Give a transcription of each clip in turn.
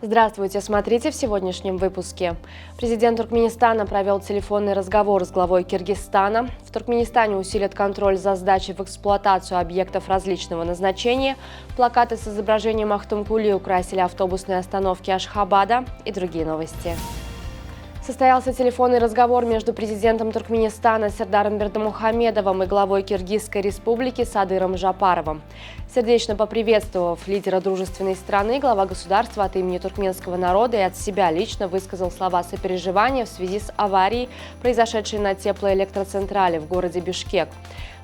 Здравствуйте, смотрите в сегодняшнем выпуске. Президент Туркменистана провел телефонный разговор с главой Киргизстана. В Туркменистане усилят контроль за сдачей в эксплуатацию объектов различного назначения. Плакаты с изображением Махтумкули украсили автобусные остановки Ашхабада и другие новости. Состоялся телефонный разговор между президентом Туркменистана Сердаром Бердымухамедовым и главой Киргизской республики Садыром Жапаровым. Сердечно поприветствовав лидера дружественной страны, глава государства от имени туркменского народа и от себя лично высказал слова сопереживания в связи с аварией, произошедшей на теплоэлектроцентрале в городе Бишкек.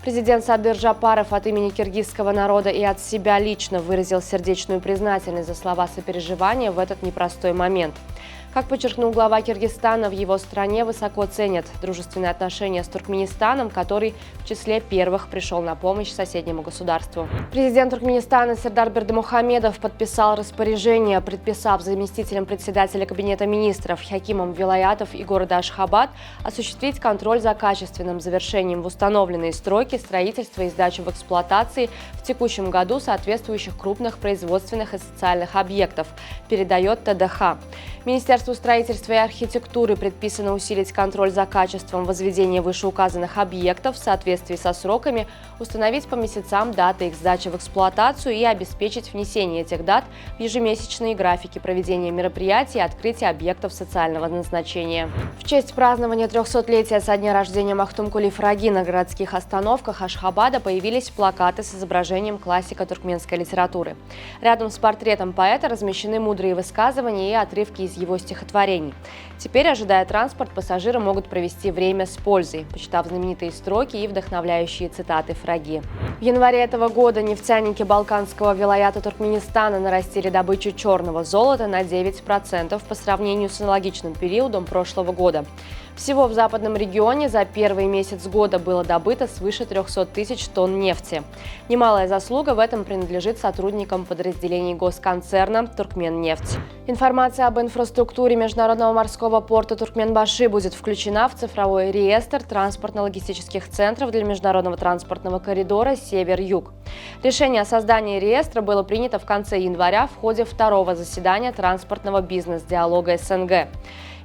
Президент Садыр Жапаров от имени киргизского народа и от себя лично выразил сердечную признательность за слова сопереживания в этот непростой момент. Как подчеркнул глава Киргизстана, в его стране высоко ценят дружественные отношения с Туркменистаном, который в числе первых пришел на помощь соседнему государству. Президент Туркменистана Сердар Бердымухамедов подписал распоряжение, предписав заместителям председателя Кабинета министров Хакимом Вилаятов и города Ашхабад осуществить контроль за качественным завершением в установленные сроки строительства и сдачи в эксплуатации в текущем году соответствующих крупных производственных и социальных объектов, передает ТДХ. Министерству строительства и архитектуры предписано усилить контроль за качеством возведения вышеуказанных объектов в соответствии со сроками, установить по месяцам даты их сдачи в эксплуатацию и обеспечить внесение этих дат в ежемесячные графики проведения мероприятий и открытия объектов социального назначения. В честь празднования 300-летия со дня рождения Махтумкули Фраги на городских остановках Ашхабада появились плакаты с изображением классика туркменской литературы. Рядом с портретом поэта размещены мудрые высказывания и отрывки из его стихотворений. Теперь, ожидая транспорт, пассажиры могут провести время с пользой, почитав знаменитые строки и вдохновляющие цитаты Фраги. В январе этого года нефтяники Балканского вилаята Туркменистана нарастили добычу черного золота на 9% по сравнению с аналогичным периодом прошлого года. Всего в западном регионе за первый месяц года было добыто свыше 300 тысяч тонн нефти. Немалая заслуга в этом принадлежит сотрудникам подразделений госконцерна «Туркменнефть». Информация об инфраструктуре международного морского порта Туркменбаши будет включена в цифровой реестр транспортно-логистических центров для международного транспортного коридора «Север-Юг». Решение о создании реестра было принято в конце января в ходе второго заседания транспортного бизнес-диалога СНГ.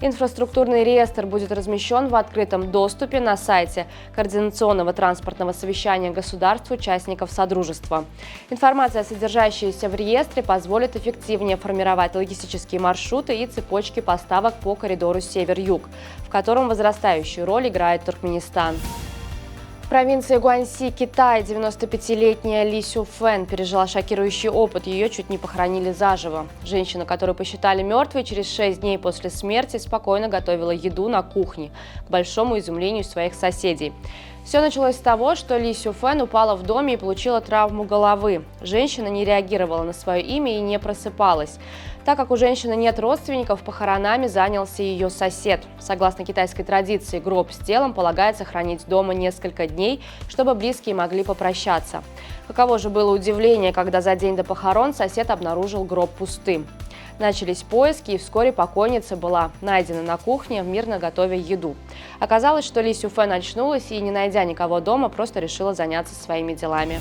Инфраструктурный реестр будет размещен в открытом доступе на сайте Координационного транспортного совещания государств-участников Содружества. Информация, содержащаяся в реестре, позволит эффективнее формировать логистические маршруты и цепочки поставок по коридору Север-Юг, в котором возрастающую роль играет Туркменистан. В провинции Гуанси, Китай, 95-летняя Ли Сюфэн пережила шокирующий опыт. Ее чуть не похоронили заживо. Женщина, которую посчитали мертвой, через 6 дней после смерти спокойно готовила еду на кухне, к большому изумлению своих соседей. Все началось с того, что Ли Сюфэн упала в доме и получила травму головы. Женщина не реагировала на свое имя и не просыпалась. Так как у женщины нет родственников, похоронами занялся ее сосед. Согласно китайской традиции, гроб с телом полагается хранить дома несколько дней, чтобы близкие могли попрощаться. Каково же было удивление, когда за день до похорон сосед обнаружил гроб пустым. Начались поиски, и вскоре покойница была найдена на кухне, мирно готовя еду. Оказалось, что Ли Сюфэн очнулась и, не найдя никого дома, просто решила заняться своими делами.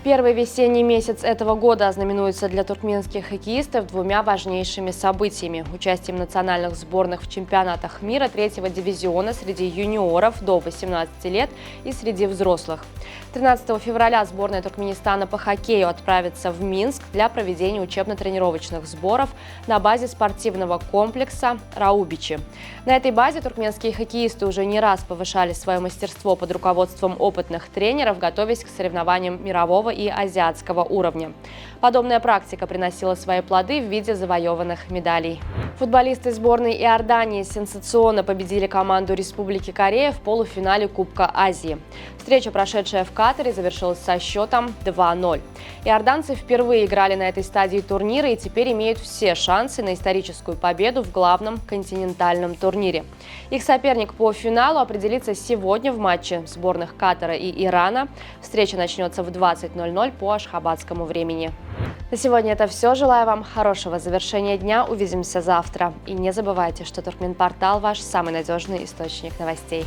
Первый весенний месяц этого года ознаменуется для туркменских хоккеистов двумя важнейшими событиями – участием национальных сборных в чемпионатах мира третьего дивизиона среди юниоров до 18 лет и среди взрослых. 13 февраля сборная Туркменистана по хоккею отправится в Минск для проведения учебно-тренировочных сборов на базе спортивного комплекса «Раубичи». На этой базе туркменские хоккеисты уже не раз повышали свое мастерство под руководством опытных тренеров, готовясь к соревнованиям мирового и азиатского уровня. Подобная практика приносила свои плоды в виде завоеванных медалей. Футболисты сборной Иордании сенсационно победили команду Республики Корея в полуфинале Кубка Азии. Встреча, прошедшая в Катаре, завершилась со счетом 2-0. Иорданцы впервые играли на этой стадии турнира и теперь имеют все шансы на историческую победу в главном континентальном турнире. Их соперник по финалу определится сегодня в матче сборных Катара и Ирана. Встреча начнется в 20:00 по ашхабадскому времени. На сегодня это все. Желаю вам хорошего завершения дня. Увидимся завтра. И не забывайте, что Туркменпортал – ваш самый надежный источник новостей.